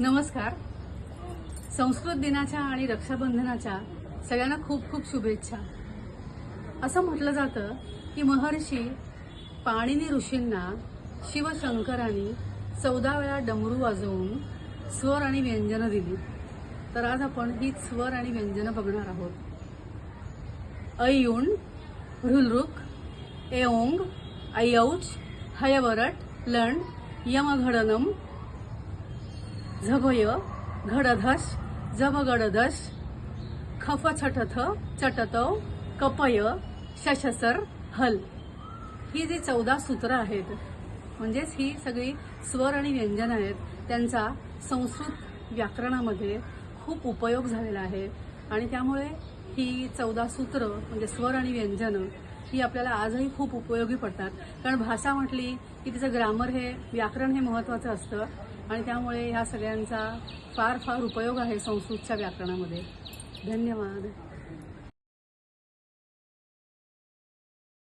नमस्कार. संस्कृत दिनाच्या आणि रक्षाबंधनाच्या सगळ्यांना खूप खूप शुभेच्छा. असं म्हटलं जातं की महर्षी पाणिनी ऋषींना शिवशंकरांनी 14 वेळा डमरू वाजवून स्वर आणि व्यंजनं दिली. तर आज आपण ही स्वर आणि व्यंजनं बघणार आहोत. ऐयुण, ऋलृक, एओंग, ऐऔच, हयवरट, लंड, यमघडनम, झभय, घडधश, जभगडधश, खफछठथ, चटतव, कपय, शशसर, हल. ही जी 14 सूत्र आहेत, म्हणजेच ही सगळी स्वर आणि व्यंजन आहेत, त्यांचा संस्कृत व्याकरणामध्ये खूप उपयोग झालेला आहे. आणि त्यामुळे ही 14 सूत्र म्हणजे स्वर आणि व्यंजनं ही आपल्याला आजही खूप उपयोगी पडतात. कारण भाषा म्हटली की तिचं ग्रामर हे व्याकरण हे महत्त्वाचं असतं आणि त्यामुळे ह्या सगळ्यांचा फार फार उपयोग आहे संस्कृतच्या व्याकरणामध्ये. धन्यवाद.